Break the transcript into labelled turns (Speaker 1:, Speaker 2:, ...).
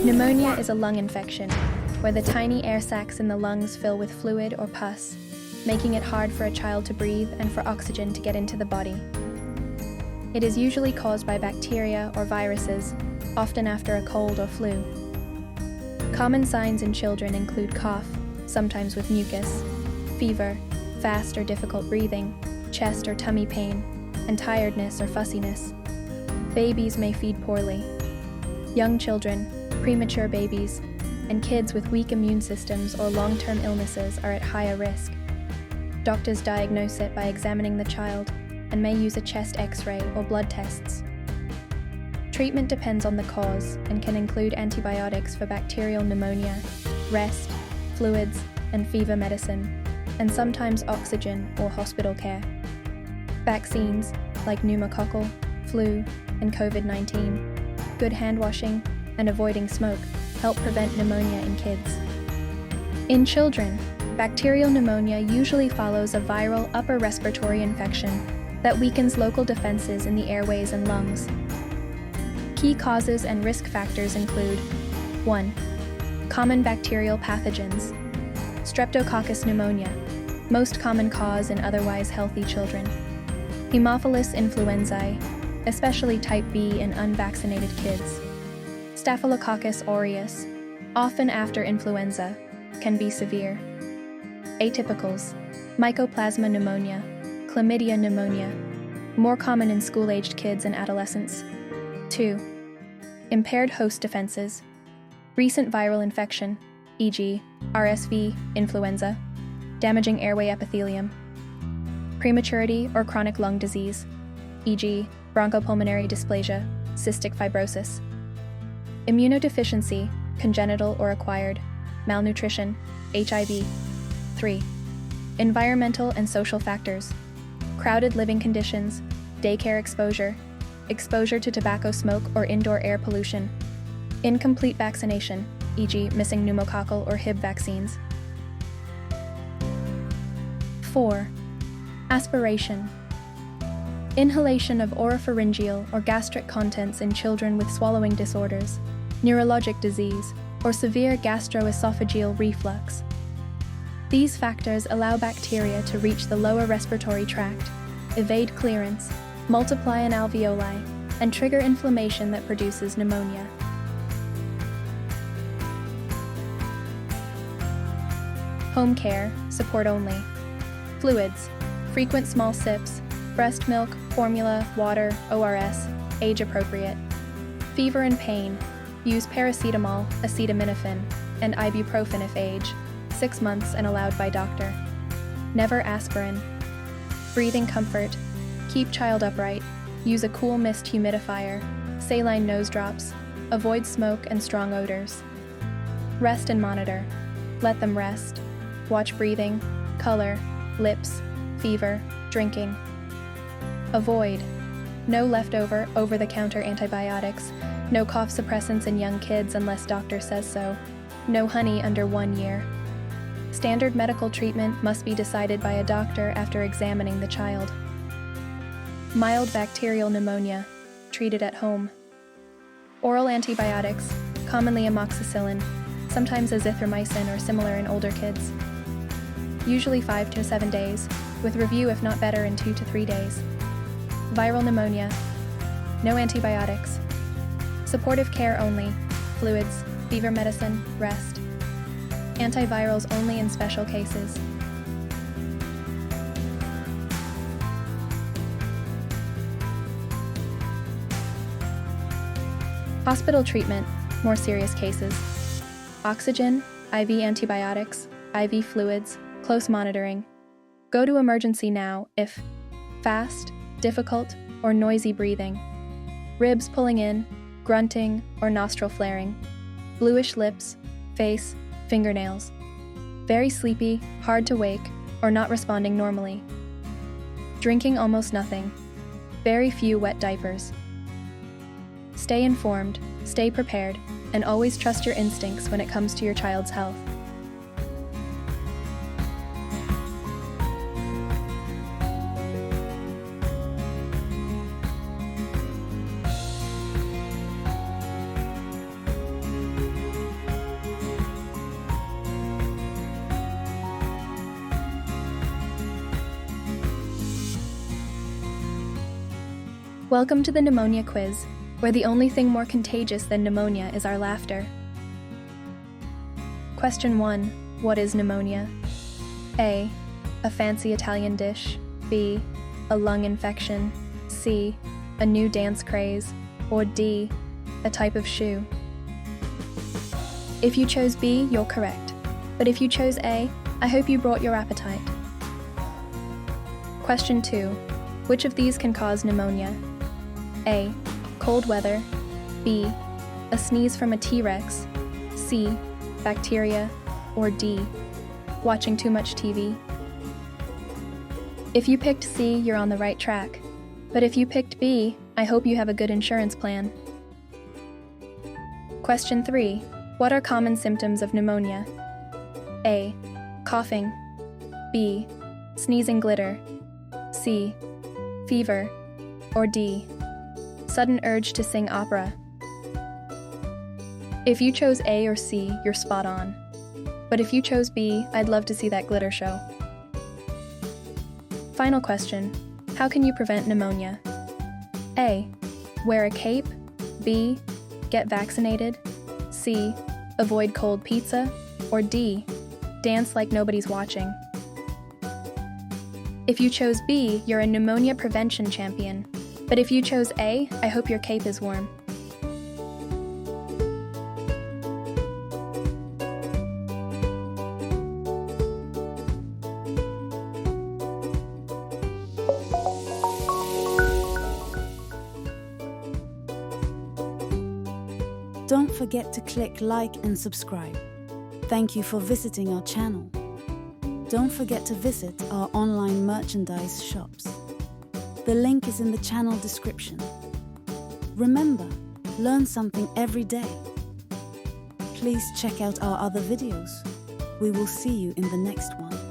Speaker 1: Pneumonia is a lung infection, where the tiny air sacs in the lungs fill with fluid or pus, making it hard for a child to breathe and for oxygen to get into the body. It is usually caused by bacteria or viruses, often after a cold or flu. Common signs in children include cough, sometimes with mucus, fever, fast or difficult breathing, chest or tummy pain, and tiredness or fussiness. Babies may feed poorly. Young children, premature babies, and kids with weak immune systems or long-term illnesses are at higher risk. Doctors diagnose it by examining the child and may use a chest X-ray or blood tests. Treatment depends on the cause and can include antibiotics for bacterial pneumonia, rest, fluids, and fever medicine, and sometimes oxygen or hospital care. Vaccines, like pneumococcal, flu, and COVID-19, good hand washing, and avoiding smoke help prevent pneumonia in kids. In children, bacterial pneumonia usually follows a viral upper respiratory infection that weakens local defenses in the airways and lungs. Key causes and risk factors include 1. Common bacterial pathogens. Streptococcus pneumonia, most common cause in otherwise healthy children. Haemophilus influenzae, especially type B in unvaccinated kids. Staphylococcus aureus, often after influenza, can be severe. Atypicals, Mycoplasma pneumonia, Chlamydia pneumonia, more common in school-aged kids and adolescents. 2. Impaired host defenses, recent viral infection, e.g., RSV, influenza, damaging airway epithelium. Prematurity or chronic lung disease, e.g., bronchopulmonary dysplasia, cystic fibrosis. Immunodeficiency, congenital or acquired, malnutrition, HIV. 3. Environmental and social factors, crowded living conditions, daycare exposure, exposure to tobacco smoke or indoor air pollution, incomplete vaccination, e.g., missing pneumococcal or Hib vaccines. 4. Aspiration. Inhalation of oropharyngeal or gastric contents in children with swallowing disorders, neurologic disease, or severe gastroesophageal reflux. These factors allow bacteria to reach the lower respiratory tract, evade clearance, multiply in alveoli, and trigger inflammation that produces pneumonia. Home care, support only. Fluids, frequent small sips, breast milk, formula, water, ORS, age appropriate. Fever and pain, use paracetamol, acetaminophen, and ibuprofen if age, 6 months and allowed by doctor. Never aspirin. Breathing comfort, keep child upright, use a cool mist humidifier, saline nose drops, avoid smoke and strong odors. Rest and monitor, let them rest. Watch breathing, color, lips, fever, drinking. Avoid. No leftover, over-the-counter antibiotics, no cough suppressants in young kids unless doctor says so, no honey under 1 year. Standard medical treatment must be decided by a doctor after examining the child. Mild bacterial pneumonia, treated at home. Oral antibiotics, commonly amoxicillin, sometimes azithromycin or similar in older kids. Usually 5 to 7 days, with review if not better in 2 to 3 days. Viral pneumonia, no antibiotics. Supportive care only, fluids, fever medicine, rest. Antivirals only in special cases. Hospital treatment, more serious cases. Oxygen, IV antibiotics, IV fluids, close monitoring. Go to emergency now if fast, difficult, or noisy breathing, ribs pulling in, grunting, or nostril flaring, bluish lips, face, fingernails, very sleepy, hard to wake, or not responding normally, drinking almost nothing, very few wet diapers. Stay informed, stay prepared, and always trust your instincts when it comes to your child's health. Welcome to the pneumonia quiz, where the only thing more contagious than pneumonia is our laughter. Question 1. What is pneumonia? A. A fancy Italian dish. B. A lung infection. C. A new dance craze. Or D. A type of shoe. If you chose B, you're correct. But if you chose A, I hope you brought your appetite. Question 2. Which of these can cause pneumonia? A. Cold weather. B. A sneeze from a T-Rex. C. Bacteria. Or D. Watching too much TV. If you picked C, you're on the right track. But if you picked B, I hope you have a good insurance plan. Question 3. What are common symptoms of pneumonia? A. Coughing. B. Sneezing glitter. C. Fever. Or D. Sudden urge to sing opera. If you chose A or C, you're spot on. But if you chose B, I'd love to see that glitter show. Final question. How can you prevent pneumonia? A. Wear a cape. B. Get vaccinated. C. Avoid cold pizza. Or D. Dance like nobody's watching. If you chose B, you're a pneumonia prevention champion. But if you chose A, I hope your cape is warm.
Speaker 2: Don't forget to click like and subscribe. Thank you for visiting our channel. Don't forget to visit our online merchandise shops. The link is in the channel description. Remember, learn something every day. Please check out our other videos. We will see you in the next one.